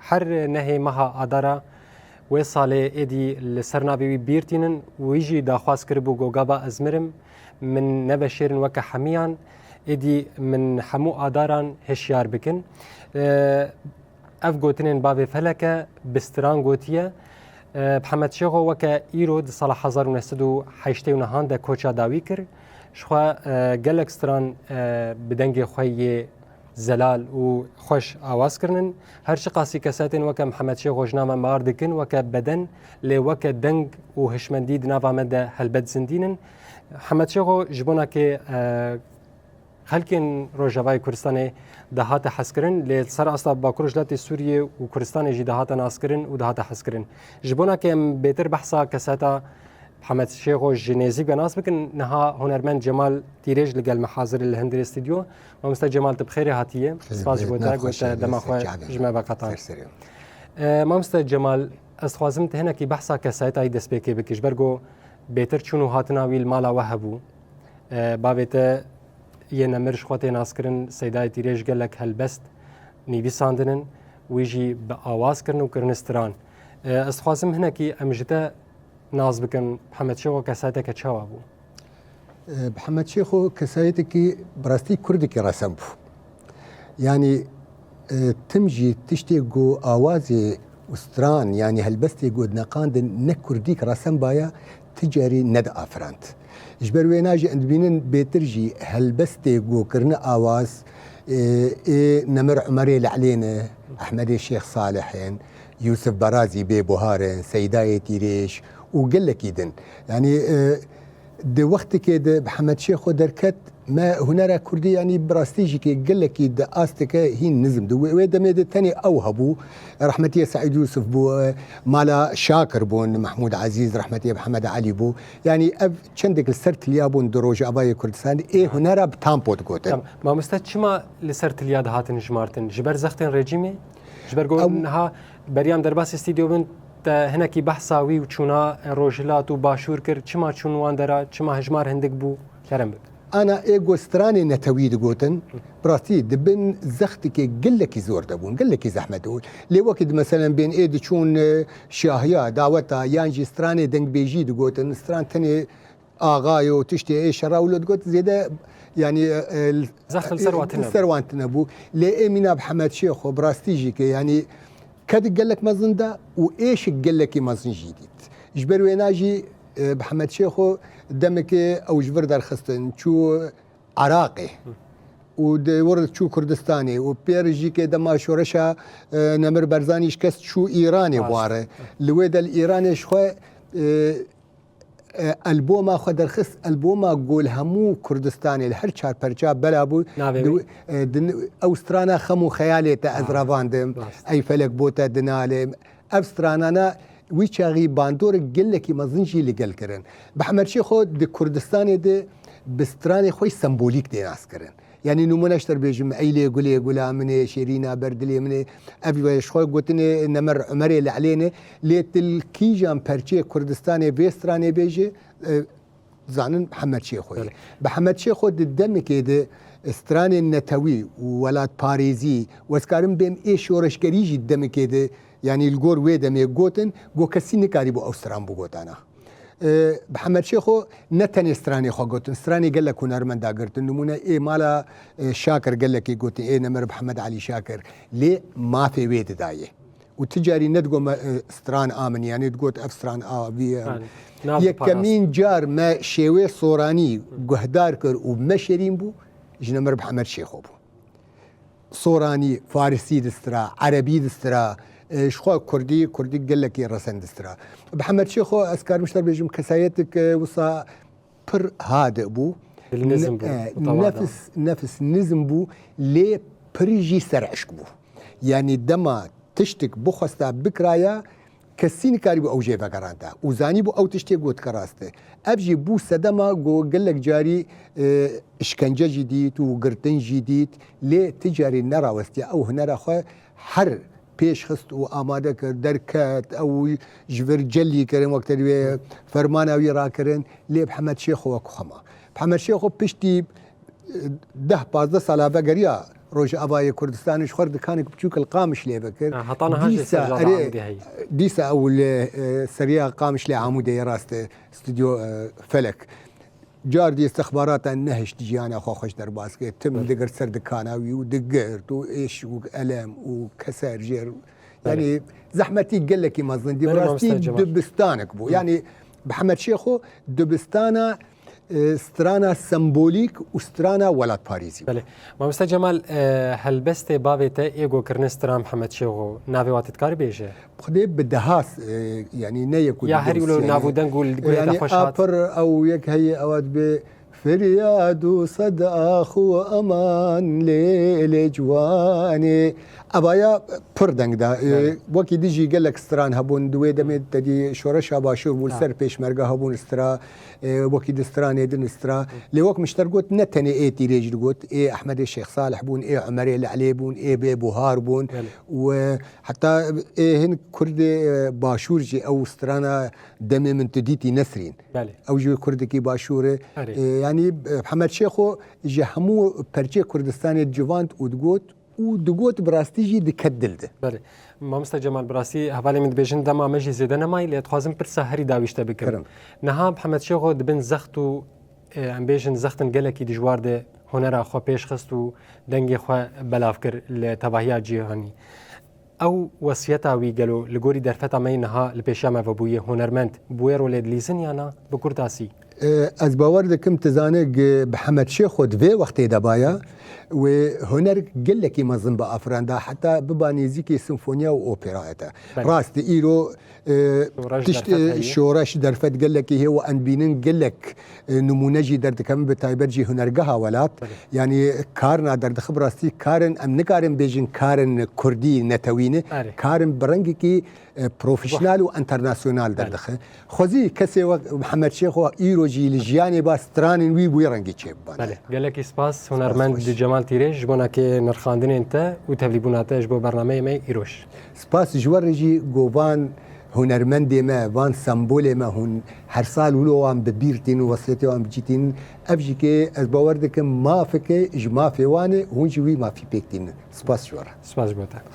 هر نهی مها اداره و سال ایدی لسرنابی بیرتینن و یجی داخواست کرد بو گوگابا ازمرم من نبشرن وک حمیان ایدی من حمو اداران هشیار بکن اف گوتنن باب فلکه بستران گوتیه محمد شیخ وک ایرود سال 1989 ده کوچا داوی کرد شخوا گلک ستران بدنگ خوی زلال و خوش آواز کردن هر چه قاسی کساتن وک محمد شیخ وجنامه ماردکن وک بدن ل وک دنگ و هشمندی دنوا مده هلبت زندینن محمد شیخ جبونا که خلکن روجاوای کردستان دهات حسکرن ل سر اصلا باکروجلات سوریه و کردستان جی دهات ناسکرن و دهات حسکرن جبونا که بهتر بحثا کساتا محمد شیخ و جنیزی بناس بکن نها هنرمند جمال تیرج لقال محاضر الهند الاستديو ومستا جمال تبخيري هاتيه سپاس جوتا قلت دما خو جمع بقطع ما مستا جمال استخوازمت هنا کی بحثا کسایت ای دس بکی بکش برگو بهتر چونو هاتنا ویل مالا وهبو باویت یه نمرش خواته ناسکرن سیدای تیرج گلک هلبست نیوی ساندنن ویجی با آواز کرن و کرنستران استخوازم هنا کی امجده ناز بکن محمد شیخ و کسایت که چاوا بو محمد شيخ كسايتك براستي كردك رسم يعني تمجي تشتيقو آوازي وستران يعني هلبستي قود نقاند نكرديك رسم بايا تجاري ند آفرانت جبر ويناجي عند بينن بيترجي هلبستي قو كرنا آواز نمر عمري لعلينا أحمد الشيخ صالحين يوسف برازي بيبوهارن سيداي تيريش وقال لك إذن يعني د وقت کې د محمد شیخ درکت ما هنر کردی یعنی براستیجی کې قال لك د استکه هي نظم دو و د مد ثاني اوهبو رحمتي سعيد يوسف بو مالا شاكر بون محمود عزيز رحمتي محمد علي بو يعني چندك السرت اليابون دروج اباي كردستان هنر بتامبو تقول ما مستشما لسرت الياد هاتن جمارتن جبر زختن رجيمي جبر قول انها بريام درباس استديو بنت هنا کی بحثاوی و چونا روجلات و باشور کرد چما چونوان درا چما هجمار هندک بو کرم بود انا ايغوستراني نتويد قوتن براتي دبن زختك قلك زور دبون قلك زحمه دول لي وقت مثلا بين ايد شون شاهيا دعوتها يانجي ستراني دنگ بيجي قوتن ستران تاني اغايو تشتي اي شراولد قوت زيدا يعني زخل سرواتنا بو لي امينا محمد شيخ وبراستيجيك يعني كاد قال لك مزندا وايش قال لك مزن جديد جبر ويناجي محمد شيخو دمك او جبر دار خستن شو عراقي ورد شو كردستاني وبيرجي كده ما شورشا نمر برزاني شكست شو ايراني بواره لويد الايراني شو البوما خدر خس البوما قول همو كردستاني الهر شار برجا بلابو اوسترانا خمو خيالي تا ازرافاندم اي فلك بوتا دنالي ابسترانا ويشاغي باندور قلكي مزنجي اللي قال كرن محمد شيخو دي كردستاني دي بستراني خوي سمبوليك دي ناس كرن يعني نمونشتر بيجم ايلي يقول مني شيرينا بردلي مني ابي شوي قلتني نمر عمري اللي علينا لتلكيجان برشي كردستاني بيستراني بيجي زانن محمد شيخو محمد شيخو الدم كده استراني النتوي ولاد باريزي واسكارم بهم ايش ورشكريجي الدم كده يعني الجور ويدا مي جوتن جو كسيني كاريبو اوستران بوغوتانا محمد شيخو نتني استراني خو جوتن استراني قال لك هنرمن داغرت نمونه ايه مالا شاكر قال لك جوتن ايه نمر محمد علي شاكر ليه ما في ويد دايه وتجاري ندقو استران امن يعني تقول افستران بي يكمين جار ما شيوي صوراني قهدار كر ومشرين بو جنمر محمد شيخو بو صوراني فارسي دسترا عربي دسترا شخوا كردي قال لك رسن دسترا محمد شيخو اسكار مشتر بيجم كسايتك وصا بر هادئ بو نفس نزم بو لي بريجي سرعشك بو يعني دما تشتك بخستا بكرايا كسين كاريبو او جيفا كرانتا وزاني بو او تشتي قوت كراسته ابجي بو سدما قال لك جاري اشكنجه جديد وقرتن جديد لي تجاري نرا وستي او هنرا خو حر پیش خست و آماده کرد درکات او جبر جلی کرن وقت دوی فرمانوی را کرن لی محمد شیخ و خما محمد شیخ پشتی 10-15 ساله بگریا روج أباي كردستان شخرد كان بتشوك القامش لي بكر هطانا هاجي ديسا أو سريع قامش لي عمودي راست استوديو فلك جار دي استخبارات النهش تجيانا أخو خوش درباس تم دقر سرد كاناوي ودقرت وإيش وألم وكسر جير يعني زحمتي قال لك ما ظن دي براستي دبستانك بو يعني محمد شيخو دبستانا سترانا سمبوليك وسترانا ولاد باريسي. بله ما مستر جمال هل بست بابته ايجو كرنسترا محمد شيخو نافي واتتكار بيجه خدي بدهاس يعني نيكو يا هري ولو نافو دنقول يعني ابر او يك هي اواد ب فرياد صد اخو امان ليل جواني ابايا پردنگ دا وکی دیجی گلک استران هبون دوی دمید تدی شورش باشور بول سر پیش مرگه هبون استرا وکی دستران يدن استرا لوك مشتر قلت نتني اي تيريج قلت اي احمد الشيخ صالح بون اي عمر العلي بون اي بوهار بون وحتى اي هن كرد باشورجي او استرانا دم من تديتي نسرين او جو كردكي باشوره يعني محمد شيخو جهمو برجي كردستان جوانت ودقوت براستيجي دكدلده. بله ما مستر جمال براسي حوالی من بيجن دما مجي زيدنا ماي لي تخازم برسا هري داويشتا بكرم. نها محمد شيخو دبن زختو ام بيجن زختن گلكي دجوار ده هنر خو پیش خستو دنگي خو بلافكر لتباهيا جيهاني. او وصيتا وي قالو لغوري درفتا ماي نها لبيشاما وبويه هنرمند بويرو لد ليزن يانا بكرتاسي. از باور دكم تزانق بحمد شيخو دفي وقتي دبايا وهنر قل لك مظن بافراندا حتى ببانيزيكي سيمفونيا واوبرا راست ايرو شورش درفت قال لك هو انبينن قال لك نمونجي درد كم بتايبرجي هنرجها ولات يعني كارنا درد خبراستي كارن ام نكارن بيجن كارن كردي نتوينه كارن برنجكي بروفيشنال وانترناسيونال دردخه خوزي كسي محمد شيخ ايرو جي لجياني باستران وي بويرنجي تشيبان قال لك سباس هنرمند جمال تيريج جبونا كي نرخاندن انت وتبليبوناتاج بو برنامج ما ايروش سباس جورجي جوبان هنرمندي ما وان سمبولي ما هن هر سال ولو عم ببيرتين ووصيتي وعم بجيتين ابجيكي از باوردك ما فيك اجما في واني هونجي وي ما في بيكتين سباس جورا سباس بوتا